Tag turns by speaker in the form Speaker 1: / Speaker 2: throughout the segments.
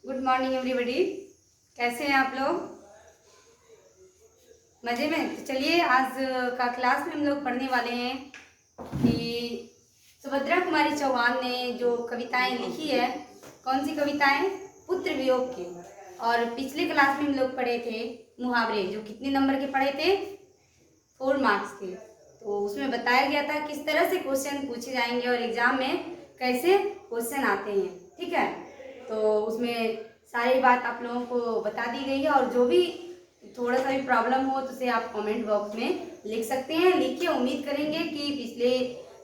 Speaker 1: Good morning everybody. कैसे हैं आप लोग? मज़े में? तो चलिए आज का क्लास में हम लोग पढ़ने वाले हैं कि सुभद्रा कुमारी चौहान ने जो कविताएं लिखी है, कौन सी कविताएं? पुत्र वियोग की। और पिछले क्लास में हम लोग पढ़े थे मुहावरे, जो कितने नंबर के पढ़े थे? 4 मार्क्स के। तो उसमें बताया गया था किस तरह से क्वेश्चन पूछे जाएंगे और एग्जाम में कैसे क्वेश्चन आते हैं। ठीक है, तो उसमें सारी बात आप लोगों को बता दी गई है और जो भी थोड़ा सा भी प्रॉब्लम हो तो उसे आप कमेंट बॉक्स में लिख सकते हैं। लिखिए, उम्मीद करेंगे कि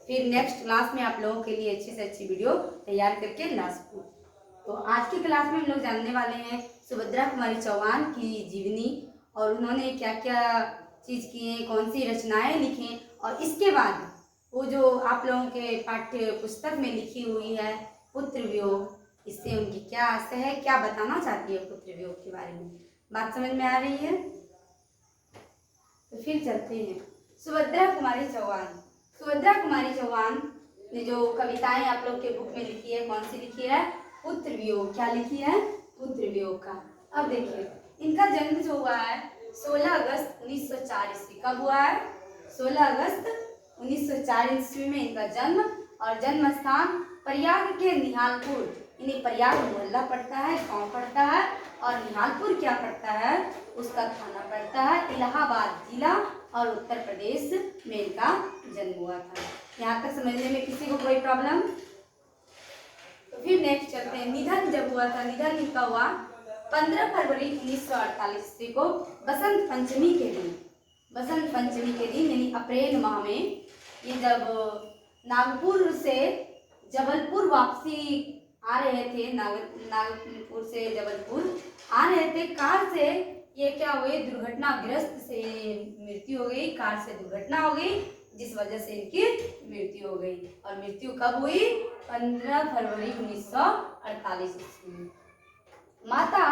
Speaker 1: फिर नेक्स्ट क्लास में आप लोगों के लिए अच्छी से अच्छी वीडियो तैयार करके ला सकूँ। तो आज की क्लास में हम लोग जानने वाले हैं सुभद्रा कुमारी चौहान की जीवनी और उन्होंने क्या क्या चीज़ किए, कौन सी रचनाएं लिखी और इसके बाद वो जो आप लोगों के पाठ्य पुस्तक में लिखी हुई है पुत्र वियोग, इससे उनकी क्या आशय है, क्या बताना चाहती है पुत्र वियोग के बारे में। बात समझ में आ रही है? तो फिर चलते हैं सुभद्रा कुमारी चौहान। सुभद्रा कुमारी चौहान ने जो कविताएं आप लोग के बुक में लिखी है, कौन सी लिखी है? पुत्र वियोग। क्या लिखी है? पुत्र वियोग का। अब देखिए, इनका जन्म जो हुआ है 16 अगस्त 1904 ईस्वी। कब हुआ है? 16 अगस्त 1904 ईस्वी में इनका जन्म और जन्म स्थान प्रयाग के निहालपुर, इन्हें प्रयाग मोहल्ला पड़ता है, गांव पड़ता है, और निहालपुर क्या पड़ता है? उसका थाना पड़ता है इलाहाबाद जिला और उत्तर प्रदेश में इनका जन्म हुआ था। यहाँ तक समझने में किसी को कोई प्रॉब्लम? तो फिर नेक्स्ट चलते हैं। निधन जब हुआ था, निधन इनका हुआ 15 फरवरी 1948 ईस्वी को बसंत पंचमी के दिन। बसंत पंचमी के दिन यानी अप्रैल माह में ये जब नागपुर से जबलपुर वापसी आ रहे थे, नागपुर से जबलपुर आ रहे थे कार से, ये क्या हुए? दुर्घटनाग्रस्त से मृत्यु हो गई। कार से दुर्घटना हो गई जिस वजह से इनकी मृत्यु हो गई। और मृत्यु कब हुई? 15 फरवरी 1948 ईस्वी में। माता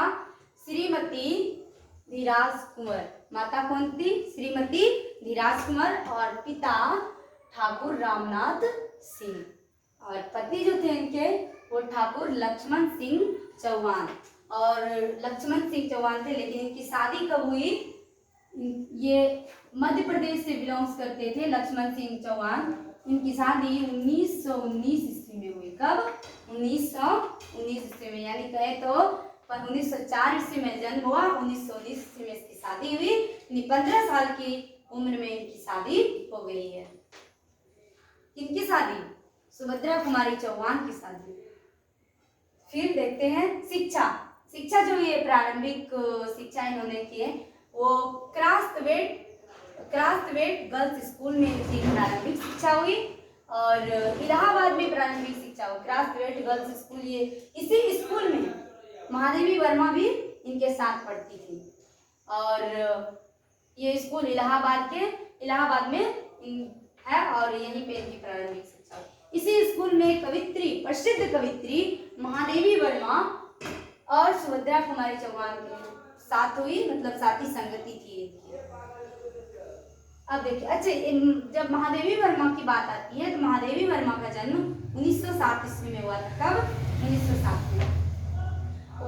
Speaker 1: श्रीमती धीराज कुंवर। माता कौन थी? श्रीमती धीराज कुंवर। और पिता ठाकुर रामनाथ सिंह। और पति जो थे इनके वो ठाकुर लक्ष्मण सिंह चौहान। और लक्ष्मण सिंह चौहान थे, लेकिन इनकी शादी कब हुई? ये मध्य प्रदेश से बिलोंग्स करते थे लक्ष्मण सिंह चौहान। इनकी शादी 1919 ईस्वी में हुई। कब? 1919 ईस्वी में, यानी कहे तो 1904 ईस्वी में जन्म हुआ, 1919 ईस्वी में इसकी शादी हुई। 15 साल की उम्र में इनकी शादी हो गई है। किनकी शादी? सुभद्रा कुमारी चौहान की शादी। फिर देखते हैं शिक्षा। शिक्षा जो ये प्रारंभिक शिक्षा इन्होंने की है वो क्रास्थवेट गर्ल्स स्कूल में इनकी प्रारंभिक शिक्षा हुई और इलाहाबाद में प्रारंभिक शिक्षा हुई। क्रास्थवेट गर्ल्स स्कूल, ये इसी स्कूल में महादेवी वर्मा भी इनके साथ पढ़ती थी। और ये स्कूल इलाहाबाद में है और यहीं पे इनकी प्रारंभिक शिक्षा। इसी स्कूल में प्रसिद्ध कवित्री महादेवी वर्मा और सुभद्रा कुमारी चौहान के साथ हुई, मतलब साथी संगति थी इनकी। अब देखिए, अच्छा, जब महादेवी वर्मा की बात आती है तो महादेवी वर्मा का जन्म 1907 ईस्वी में हुआ था। कब? 1907 में।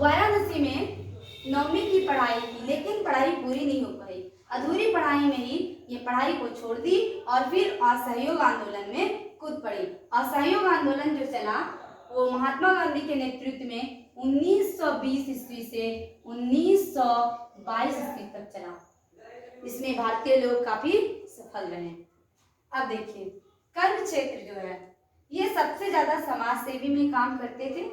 Speaker 1: वाराणसी में 9वीं की पढ़ाई की, लेकिन पढ़ाई पूरी नहीं हो पाई। अधूरी पढ़ाई में ही ये पढ़ाई को छोड़ दी और फिर असहयोग आंदोलन में कूद पड़ी। असहयोग आंदोलन जो चला वो महात्मा गांधी के नेतृत्व में 1920 ईस्वी से 1922 ईस्वी तक चला। इसमें भारतीय लोग काफी सफल रहे। अब देखिए, कर्म क्षेत्र जो है ये सबसे ज्यादा समाज सेवी में काम करते थे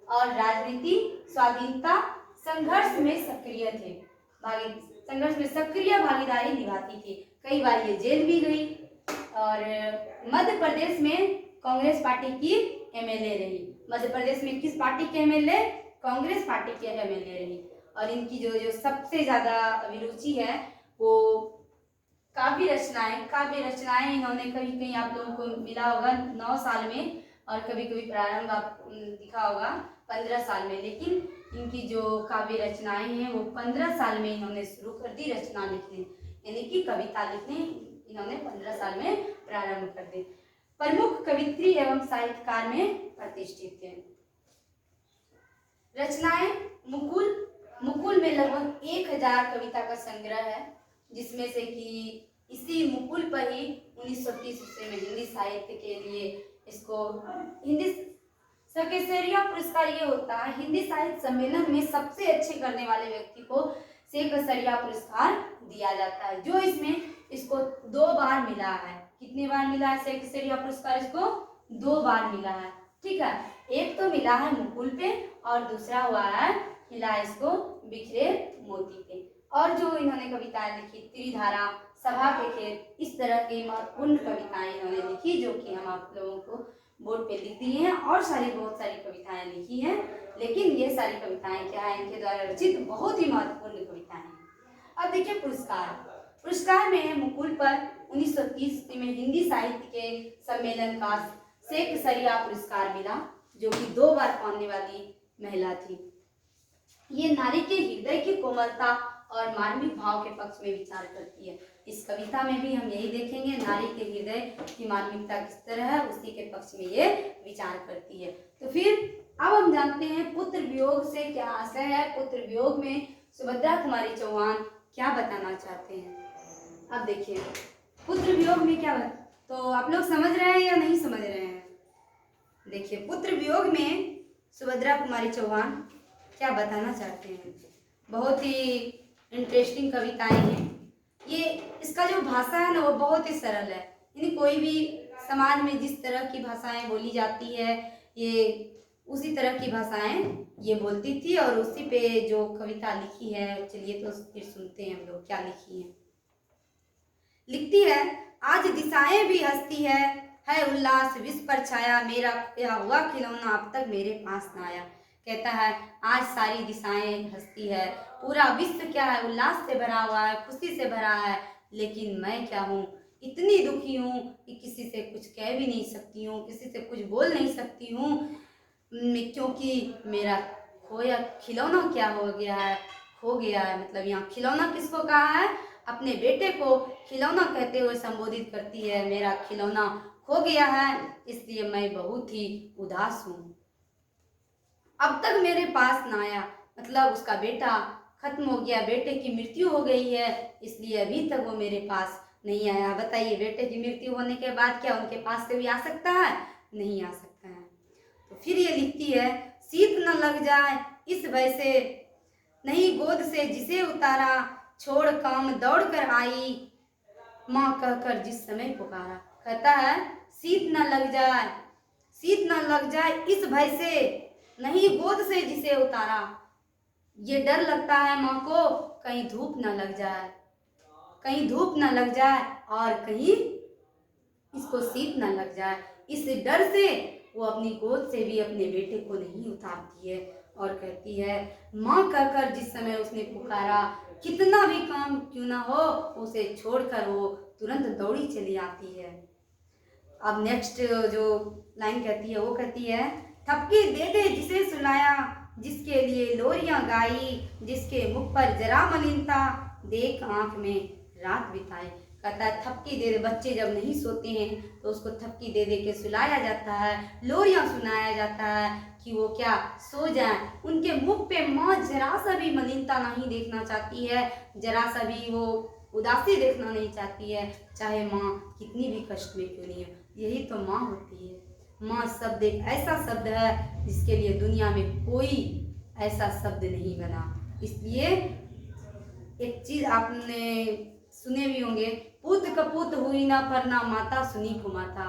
Speaker 1: और राजनीति, स्वाधीनता संघर्ष में सक्रिय थे। संघर्ष में सक्रिय भागीदारी निभाती थी। कई बार ये जेल भी गई और मध्य प्रदेश में कांग्रेस पार्टी की एमएलए रही। मध्य प्रदेश में किस पार्टी के एमएलए? कांग्रेस पार्टी के एमएलए रही। और इनकी जो सबसे ज्यादा अभिरुचि है वो काव्य रचनाएं इन्होंने कहीं कहीं आप लोगों को मिला होगा 9 साल में और कभी कभी प्रारंभ आप दिखा होगा 15 साल में। लेकिन इनकी जो काव्य रचनाएं हैं वो 15 साल में इन्होंने शुरू कर दी रचना लिखने, यानी कि कविता लिखने इन्होंने 15 साल में प्रारंभ कर दी। प्रमुख कवित्री एवं साहित्यकार में प्रतिष्ठित थे। रचनाएं मुकुल। मुकुल में लगभग 1000 कविता का संग्रह है, जिसमें से कि इसी मुकुल पर ही 1930 ईस्वी में हिंदी साहित्य के लिए इसको हिंदी सर्केसरिया पुरस्कार ये होता है, हिंदी साहित्य सम्मेलन में सबसे अच्छे करने वाले व्यक्ति को सेकसरिया पुरस्कार दिया जाता है, जो इसमें इसको 2 बार मिला है। कितने बार मिला है सेकसरिया पुरस्कार? इसको 2 बार मिला है। ठीक है, एक तो मिला है मुकुल पे और दूसरा हुआ है मिला है इसको बिखरे मोती पे। और जो इन्होंने कविताएं लिखी, त्रिधारा, सभा के खेत, इस तरह की महत्वपूर्ण कविताएं इन्होंने लिखी, जो कि हम आप लोगों को बोर्ड पे लिख दी हैं। और बहुत सारी कविताएं लिखी हैं, लेकिन ये सारी कविताएं क्या है, इनके द्वारा रचित बहुत ही महत्वपूर्ण कविताएं हैं। अब देखिए पुरस्कार। पुरस्कार में मुकुल पर 1930 में हिंदी साहित्य के सम्मेलन का सेकसरिया पुरस्कार मिला, जो कि 2 बार पाने वाली महिला थी। ये नारी के हृदय की कोमलता और मार्मिक भाव के पक्ष में विचार करती है। इस कविता में भी हम यही देखेंगे, नारी के हृदय की मार्मिकता किस तरह है, उसी के पक्ष में ये विचार करती है। तो फिर अब हम जानते हैं पुत्र वियोग से क्या आशय है। पुत्र वियोग में सुभद्रा कुमारी चौहान क्या बताना चाहते हैं। अब देखिए पुत्र वियोग में क्या तो आप लोग समझ रहे हैं या नहीं समझ रहे हैं? देखिए पुत्र वियोग में सुभद्रा कुमारी चौहान क्या बताना चाहते हैं। बहुत ही इंटरेस्टिंग कविताएं हैं ये। इसका जो भाषा है ना वो बहुत ही सरल है, यानी कोई भी समाज में जिस तरह की भाषाएं बोली जाती है ये उसी तरह की भाषाएं ये बोलती थी। और उसी पे जो कविता लिखी है, चलिए तो फिर सुनते हैं हम लोग क्या लिखी है। लिखती है, आज दिशाएं भी हंसती है उल्लास विश्व पर छाया, मेरा खोया हुआ खिलौना अब तक मेरे पास ना आया। कहता है आज सारी दिशाएं हंसती है, पूरा विश्व क्या है उल्लास से भरा हुआ है, खुशी से भरा है, लेकिन मैं क्या हूँ, इतनी दुखी हूँ कि किसी से कुछ कह भी नहीं सकती हूँ, किसी से कुछ बोल नहीं सकती हूँ, क्योंकि मेरा खोया खिलौना क्या हो गया है, खो गया है। मतलब यहाँ खिलौना किसको कहा है? अपने बेटे को खिलौना कहते हुए संबोधित करती है। मेरा खिलौना खो गया है, इसलिए मैं बहुत ही उदास हूँ, अब तक मेरे पास ना आया। मतलब उसका बेटा खत्म हो गया, बेटे की मृत्यु हो गई है, इसलिए अभी तक वो मेरे पास नहीं आया। बताइए बेटे की मृत्यु होने के बाद क्या उनके पास कभी आ सकता है? नहीं आ सकता है। तो फिर ये लिखती है, शीत न लग जाए इस भय से, नहीं गोद से जिसे उतारा, छोड़ काम दौड़ कर आई, माँ कहकर जिस समय पुकारा। कहता है शीत न लग जाए, शीत न लग जाए इस भय से, नहीं गोद से जिसे उतारा। ये डर लगता है माँ को कहीं धूप न लग जाए, कहीं धूप न लग जाए और कहीं इसको शीत न लग जाए। इस डर से वो अपनी गोद से भी अपने बेटे को नहीं उतारती है और कहती है माँ कहकर जिस समय उसने पुकारा, कितना भी काम क्यों ना हो उसे छोड़कर वो तुरंत दौड़ी चली आती है। अब नेक्स्ट जो लाइन कहती है वो कहती है, थपकी दे दे जिसे सुनाया, जिसके लिए लोरियां गाई, जिसके मुख पर जरा मलिनता, देख आंख में रात बिताए। कहता है थपकी दे दे, बच्चे जब नहीं सोते हैं तो उसको थपकी दे दे के सुलाया जाता है, लोरियां सुनाया जाता है कि वो क्या सो जाए। उनके मुख पे माँ जरा सा भी मलिनता नहीं देखना चाहती है, जरा सा भी वो उदासी देखना नहीं चाहती है, चाहे माँ कितनी भी कष्ट में क्यों नहीं है। यही तो माँ होती है। माँ शब्द एक ऐसा शब्द है जिसके लिए दुनिया में कोई ऐसा शब्द नहीं बना। इसलिए एक चीज आपने सुने भी होंगे, पूत कपूत हुई ना परना माता सुनी कुमाता।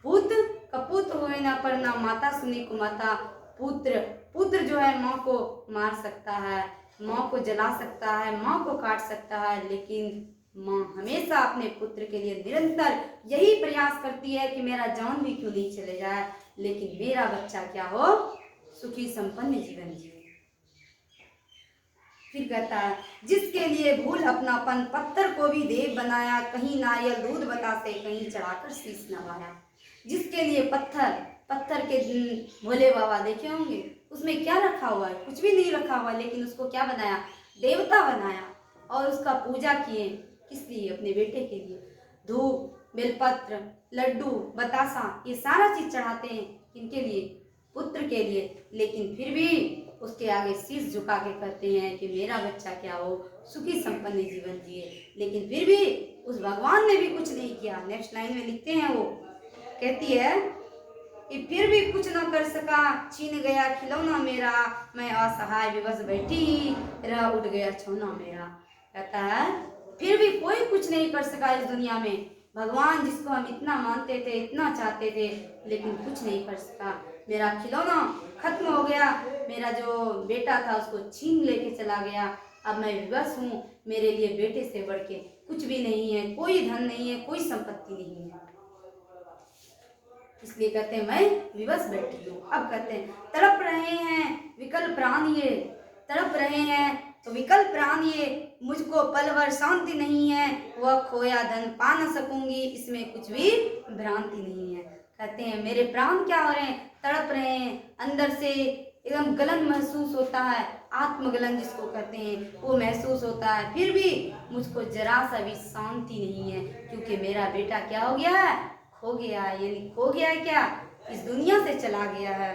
Speaker 1: पूत कपूत हुई ना परना माता सुनी कुमाता। पुत्र जो है माँ को मार सकता है, माँ को जला सकता है, माँ को काट सकता है, लेकिन माँ हमेशा अपने पुत्र के लिए निरंतर यही प्रयास करती है कि मेरा जान भी क्यों नहीं चले जाए, लेकिन मेरा बच्चा क्या हो, सुखी संपन्न जीवन जिए। फिर कहता है, जिसके लिए भूल अपनापन पत्थर को भी देव बनाया, कहीं नारियल दूध बतासे कहीं चढ़ाकर शीश नवाया। जिसके लिए पत्थर के भोले बाबा देखे होंगे, उसमें क्या रखा हुआ है? कुछ भी नहीं रखा हुआ, लेकिन उसको क्या बनाया? देवता बनाया और उसका पूजा किए। किस लिए? अपने बेटे के लिए। धूप, बेलपत्र, लड्डू, बतासा, ये सारा चीज चढ़ाते हैं। किनके लिए? पुत्र के लिए। लेकिन फिर भी उसके आगे शीश झुका के कहते हैं कि मेरा बच्चा क्या हो, सुखी संपन्न जीवन जिए। लेकिन फिर भी उस भगवान ने भी कुछ नहीं किया। नेक्स्ट लाइन में लिखते हैं, वो कहती है कि फिर भी कुछ न कर सका, छीन गया खिलौना मेरा, मैं असहाय विवश बैठी रह, उठ गया छौना मेरा। कहता है फिर भी कोई कुछ नहीं कर सका इस दुनिया में। भगवान जिसको हम इतना मानते थे, इतना चाहते थे, लेकिन कुछ नहीं कर सका। मेरा खिलौना खत्म हो गया, मेरा जो बेटा था उसको छीन लेके चला गया। अब मैं विवश हूँ, मेरे लिए बेटे से बढ़ के कुछ भी नहीं है, कोई धन नहीं है, कोई संपत्ति नहीं है, इसलिए कहते हैं मैं विवश बैठी हूँ। अब कहते हैं तड़प रहे हैं विकल प्राण ये, तड़प रहे हैं तो विकल प्राण ये, मुझको पल भर शांति नहीं है, वह खोया धन पा न सकूंगी, इसमें कुछ भी भ्रांति नहीं है। कहते हैं मेरे प्राण क्या हो रहे हैं, तड़प रहे हैं, अंदर से एकदम गलन महसूस होता है, आत्मगलन जिसको कहते हैं वो महसूस होता है। फिर भी मुझको जरा सा भी शांति नहीं है, क्योंकि मेरा बेटा क्या हो गया है, खो गया है। यानी खो गया है क्या, इस दुनिया से चला गया है।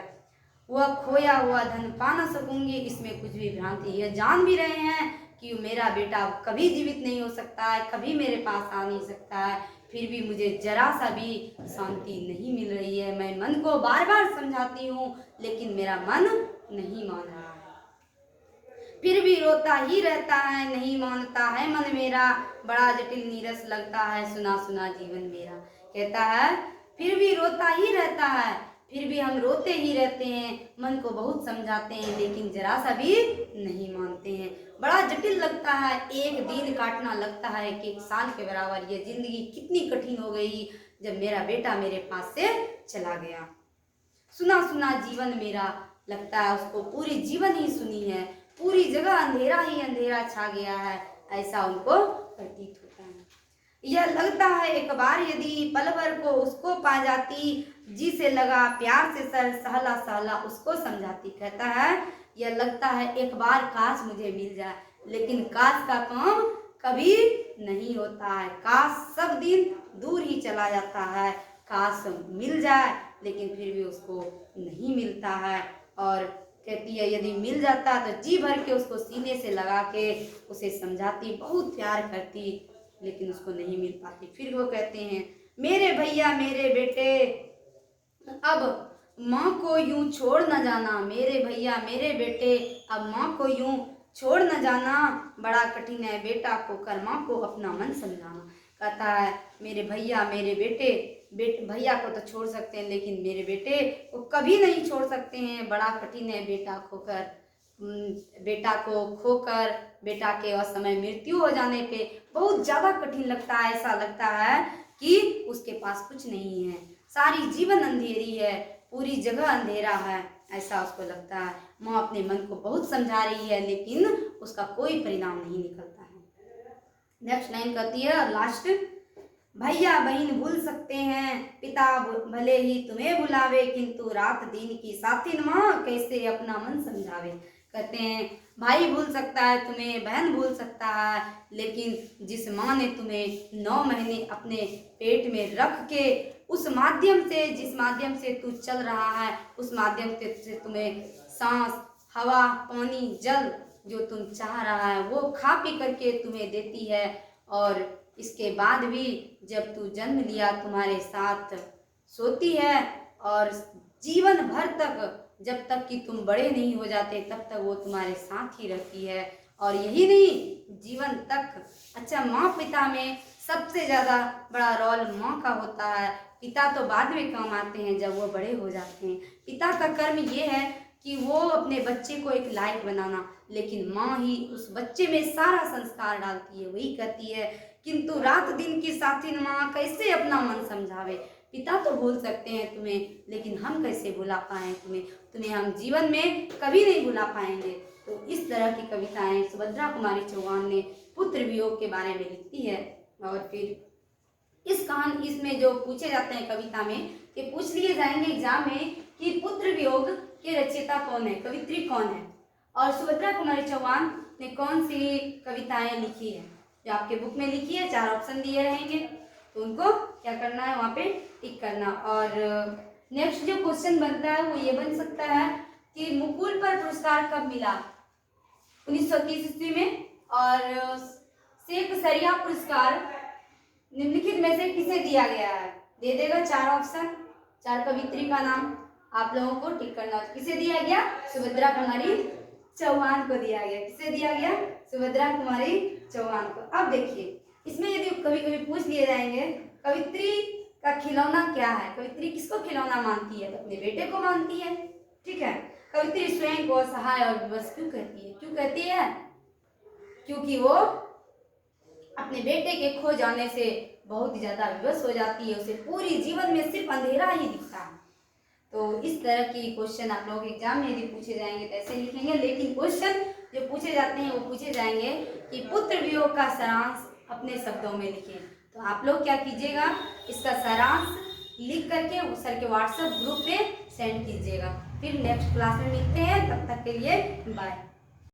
Speaker 1: वह खोया हुआ धन पा न सकूंगी, इसमें कुछ भी भ्रांति। यह जान भी रहे हैं कि मेरा बेटा कभी जीवित नहीं हो सकता है, कभी मेरे पास आ नहीं सकता है, फिर भी मुझे जरा सा भी शांति नहीं मिल रही है। मैं मन को बार बार समझाती हूँ, लेकिन मेरा मन नहीं मान रहा है, फिर भी रोता ही रहता है, नहीं मानता है मन मेरा, बड़ा जटिल नीरस लगता है सुना सुना जीवन मेरा। कहता है फिर भी रोता ही रहता है, फिर भी हम रोते ही रहते हैं, मन को बहुत समझाते हैं, लेकिन जरा सा भी नहीं मानते हैं। बड़ा जटिल लगता है, एक दिन काटना लगता है कि एक साल के बराबर। ये जिंदगी कितनी कठिन हो गई जब मेरा बेटा मेरे पास से चला गया। सुना सुना जीवन मेरा, लगता है उसको पूरी जीवन ही सुनी है, पूरी जगह अंधेरा ही अंधेरा छा गया है, ऐसा उनको प्रतीत होता है। यह लगता है एक बार यदि पल भर को उसको पा जाती, जी से लगा प्यार से सर सहला सहला उसको समझाती। कहता है यह लगता है एक बार काश मुझे मिल जाए, लेकिन काश का काम कभी नहीं होता है, काश सब दिन दूर ही चला जाता है, काश मिल जाए, लेकिन फिर भी उसको नहीं मिलता है। और कहती है यदि मिल जाता तो जी भर के उसको सीने से लगा के उसे समझाती, बहुत प्यार करती, लेकिन उसको नहीं मिल पाती। फिर वो कहते हैं मेरे भैया मेरे बेटे, अब माँ को यूं छोड़ न जाना, मेरे भैया मेरे बेटे, अब माँ को यूं छोड़ न जाना, बड़ा कठिन है बेटा को कर माँ को अपना मन समझाना। कहता है मेरे भैया मेरे बेटे, भैया को तो छोड़ सकते हैं, लेकिन मेरे बेटे को कभी नहीं छोड़ सकते हैं, बड़ा कठिन है बेटा खोकर, बेटा को खोकर, बेटा के असमय मृत्यु हो जाने पे बहुत ज़्यादा कठिन लगता है। ऐसा लगता है कि उसके पास कुछ नहीं है, सारी जीवन अंधेरी है, पूरी जगह अंधेरा है, ऐसा उसको लगता है। माँ अपने मन को बहुत समझा रही है, लेकिन उसका कोई परिणाम नहीं निकलता है। नेक्स्ट लाइन कहती है और लास्ट, भैया बहन भूल सकते हैं, पिता भले ही तुम्हें बुलावे, किंतु रात दिन की साथिन माँ कैसे अपना मन समझावे। कहते हैं भाई भूल सकता है तुम्हें, बहन भूल सकता है, लेकिन जिस माँ ने तुम्हें 9 महीने अपने पेट में रख के उस माध्यम से, जिस माध्यम से तू चल रहा है, उस माध्यम से तुम्हें सांस, हवा, पानी, जल जो तुम चाह रहा है वो खा पी करके तुम्हें देती है। और इसके बाद भी जब तू जन्म लिया तुम्हारे साथ सोती है, और जीवन भर तक जब तक कि तुम बड़े नहीं हो जाते तब तक वो तुम्हारे साथ ही रहती है। और यही नहीं, जीवन तक। अच्छा, माँ पिता में सबसे ज़्यादा बड़ा रोल माँ का होता है, पिता तो बाद में काम आते हैं जब वो बड़े हो जाते हैं। पिता का कर्म ये है कि वो अपने बच्चे को एक लायक बनाना, लेकिन माँ ही उस बच्चे में सारा संस्कार डालती है, वही कहती है किंतु रात दिन की साथिन माँ कैसे अपना मन समझावे। पिता तो भूल सकते हैं तुम्हें, लेकिन हम कैसे भुला पाएं तुम्हें, तुम्हें हम जीवन में कभी नहीं भुला पाएंगे। तो इस तरह की कविताएं सुभद्रा कुमारी चौहान ने पुत्र वियोग के बारे में लिखती है। और फिर इस कहानी, इसमें जो पूछे जाते हैं कविता में, कि पूछ लिए जाएंगे एग्जाम में कि पुत्र वियोग के रचयिता कौन है, कवित्री कौन है, और सुभद्रा कुमारी चौहान ने कौन सी कविताएं लिखी है, जो आपके बुक में लिखी है। 4 ऑप्शन दिए रहेंगे, तो उनको क्या करना है, वहाँ पे टिक करना। और नेक्स्ट जो क्वेश्चन बनता है वो ये बन सकता है कि मुकुल पर पुरस्कार कब मिला? 1930 ईस्वी में। और शेखसरिया पुरस्कार निम्नलिखित में से किसे दिया गया है? दे देगा 4 ऑप्शन, 4 कवियत्री का नाम आप लोगों को टिक करना। किसे दिया गया? सुभद्रा कुमारी चौहान को दिया गया। किसे दिया गया? सुभद्रा कुमारी चौहान को। अब देखिए, इसमें यदि कभी कभी पूछ लिए जाएंगे कवियत्री का खिलौना क्या है? कवियत्री किसको खिलौना मानती है? तो अपने बेटे को मानती है। ठीक है। कवियत्री स्वयं को असहाय और विवश क्यों कहती है? क्यों कहती है? क्योंकि वो अपने बेटे के खो जाने से बहुत ही ज्यादा विवश हो जाती है। उसे पूरी जीवन में सिर्फ अंधेरा ही दिखता है। तो इस तरह की क्वेश्चन आप लोगों के एग्जाम में यदि पूछे जाएंगे तो ऐसे लिखेंगे। लेकिन क्वेश्चन जो पूछे जाते हैं वो पूछे जाएंगे कि पुत्र वियोग का सारांश अपने शब्दों में लिखें। तो आप लोग क्या कीजिएगा, इसका सारांश लिख करके वो सर के व्हाट्सएप ग्रुप पे सेंड कीजिएगा। फिर नेक्स्ट क्लास में मिलते हैं, तब तक के लिए बाय।